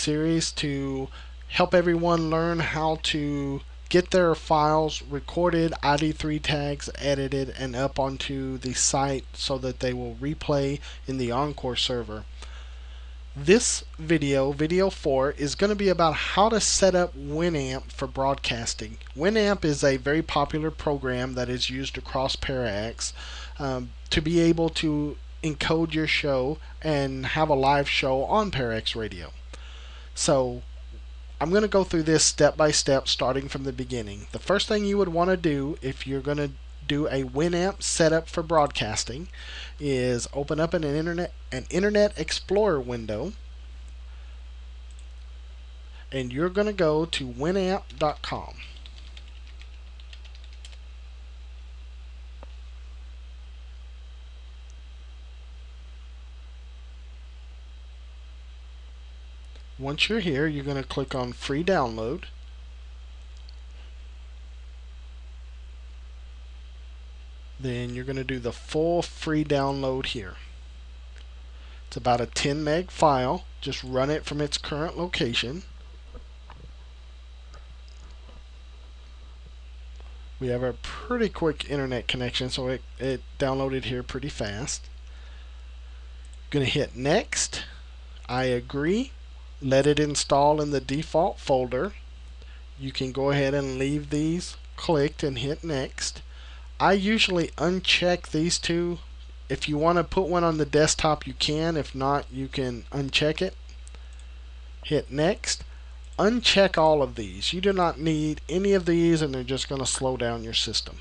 series to help everyone learn how to get their files recorded, ID3 tags edited, and up onto the site so that they will replay in the Encore server. This video, video 4, is going to be about how to set up Winamp for broadcasting. Winamp is a very popular program that is used across Parax to be able to encode your show and have a live show on Parax Radio. So I'm going to go through this step by step, starting from the beginning. The first thing you would want to do if you're going to do a Winamp setup for broadcasting is open up an Internet Explorer window, and you're going to go to winamp.com. Once you're here, you're going to click on free download. Then you're going to do the full free download here. It's about a 10 meg file. Just run it from its current location. We have a pretty quick internet connection, so it downloaded here pretty fast. Going to hit next. I agree. Let it install in the default folder. You can go ahead and leave these clicked and hit next. I usually uncheck these two. If you want to put one on the desktop, you can. If not, you can uncheck it. Hit next. Uncheck all of these. You do not need any of these, and they're just going to slow down your system.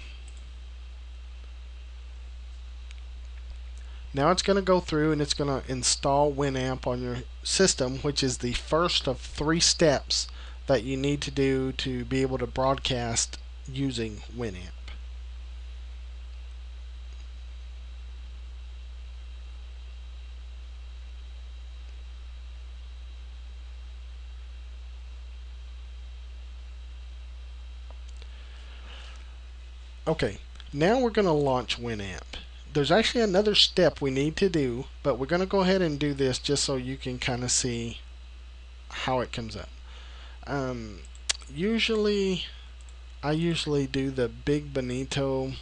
Now it's going to go through and it's going to install Winamp on your system, which is the first of 3 steps that you need to do to be able to broadcast using Winamp. Okay, now we're going to launch Winamp. There's actually another step we need to do, but we're going to go ahead and do this just so you can kind of see how it comes up. I usually do the Big Bonito,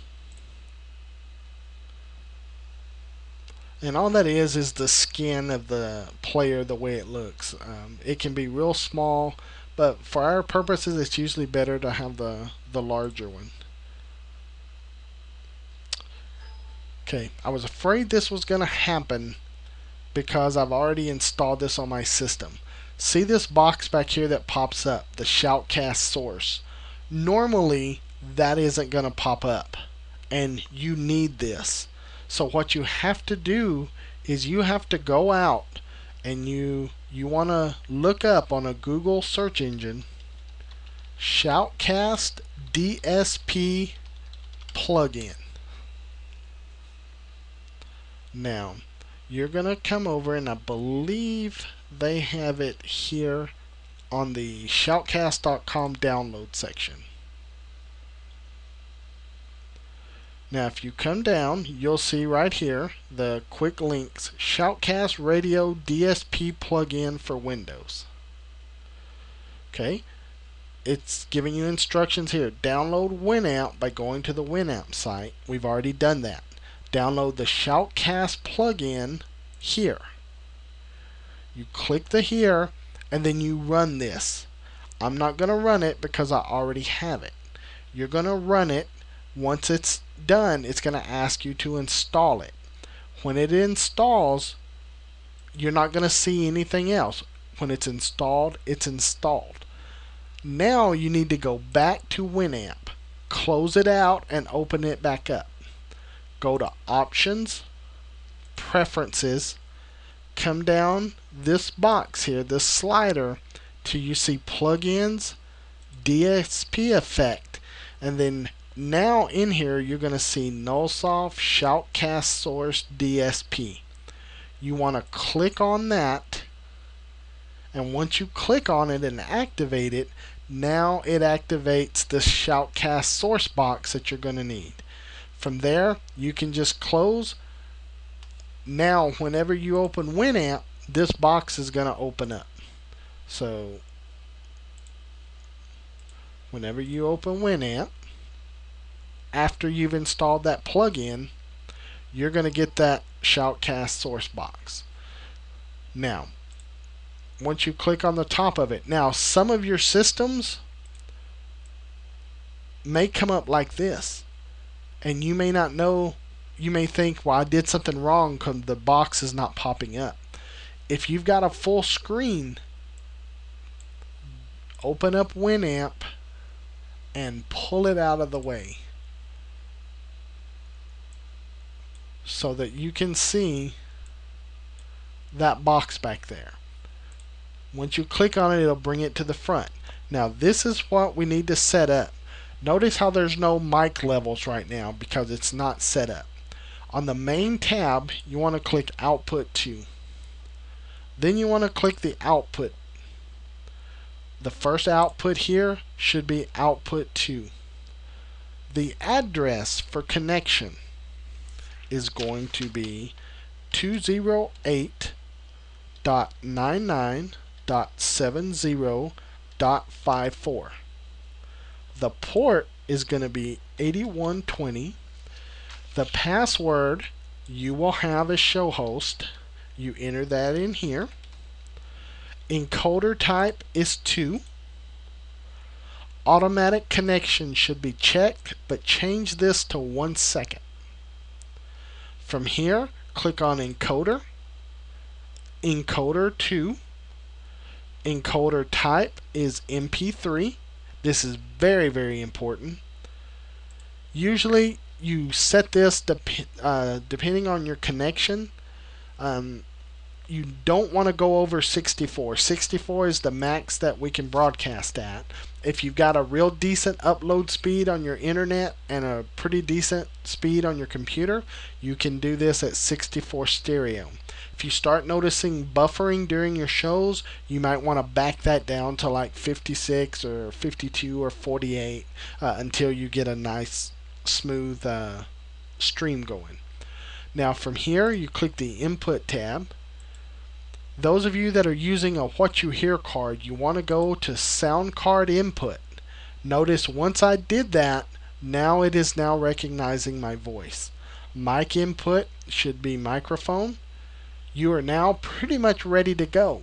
and all that is the skin of the player, the way it looks. It can be real small, but for our purposes it's usually better to have the larger one. Okay, I was afraid this was going to happen because I've already installed this on my system. See this box back here that pops up, the shoutcast source. Normally that isn't going to pop up, and you need this. So what you have to do is you have to go out and you want to look up on a Google search engine shoutcast DSP plugin. Now, you're going to come over, and I believe they have it here on the shoutcast.com download section. Now, if you come down, you'll see right here the quick links, Shoutcast Radio DSP plugin for Windows. Okay, it's giving you instructions here. Download Winamp by going to the Winamp site. We've already done that. Download the Shoutcast plugin here. You click the here, and then you run this. I'm not going to run it because I already have it. You're going to run it. Once it's done, it's going to ask you to install it. When it installs, you're not going to see anything else. When it's installed, it's installed. Now you need to go back to Winamp, close it out, and open it back up. Go to Options, Preferences, come down this box here, this slider, till you see Plugins, DSP Effect, and then now in here you're going to see Nullsoft Shoutcast Source DSP. You want to click on that, and once you click on it and activate it, now it activates the Shoutcast source box that you're going to need. From there, you can just close. Now, whenever you open Winamp, this box is going to open up. So whenever you open Winamp, after you've installed that plugin, you're going to get that Shoutcast source box. Now, once you click on the top of it, now some of your systems may come up like this, and you may not know. You may think, well, I did something wrong because the box is not popping up. If you've got a full screen, open up Winamp and pull it out of the way so that you can see that box back there. Once you click on it, it'll bring it to the front. Now this is what we need to set up. Notice how there's no mic levels right now because it's not set up. On the main tab, you want to click Output 2. Then you want to click the output. The first output here should be Output 2. The address for connection is going to be 208.99.70.54. The port is going to be 8120. The password you will have as show host. You enter that in here. Encoder type is 2. Automatic connection should be checked, but change this to 1 second. From here, click on encoder. Encoder 2. Encoder type is MP3. This is very, very important. Usually you set this depending on your connection. You don't want to go over 64. 64 is the max that we can broadcast at. If you've got a real decent upload speed on your internet and a pretty decent speed on your computer, you can do this at 64 stereo. If you start noticing buffering during your shows, you might want to back that down to like 56 or 52 or 48 until you get a nice smooth stream going. Now from here, you click the Input tab. Those of you that are using a What You Hear card, you want to go to Sound Card Input. Notice once I did that, now it is now recognizing my voice. Mic input should be microphone. You are now pretty much ready to go.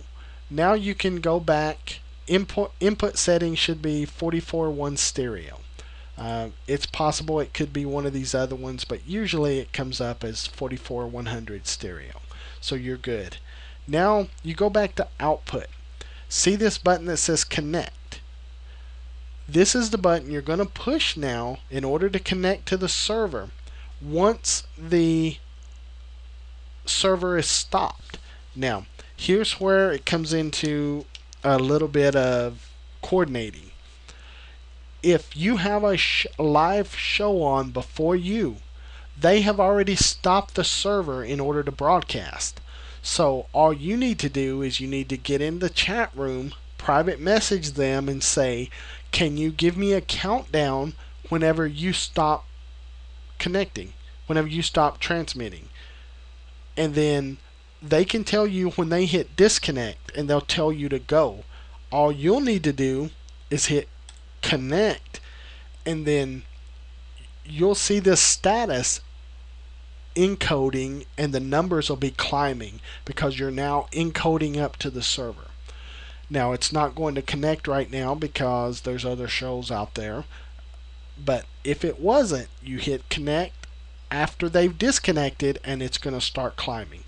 Now you can go back. Input settings should be 44.1 stereo. It's possible it could be one of these other ones, but usually it comes up as 44.100 stereo. So you're good. Now you go back to output. See this button that says connect. This is the button you're going to push now in order to connect to the server once the server is stopped. Now here's where it comes into a little bit of coordinating. If you have a live show on before you, they have already stopped the server in order to broadcast. So all you need to do is you need to get in the chat room, private message them and say, can you give me a countdown whenever you stop connecting, whenever you stop transmitting? And then they can tell you when they hit disconnect and they'll tell you to go. All you'll need to do is hit connect, and then you'll see this status encoding and the numbers will be climbing because you're now encoding up to the server. Now it's not going to connect right now because there's other shows out there, but if it wasn't, you hit connect after they've disconnected and it's going to start climbing.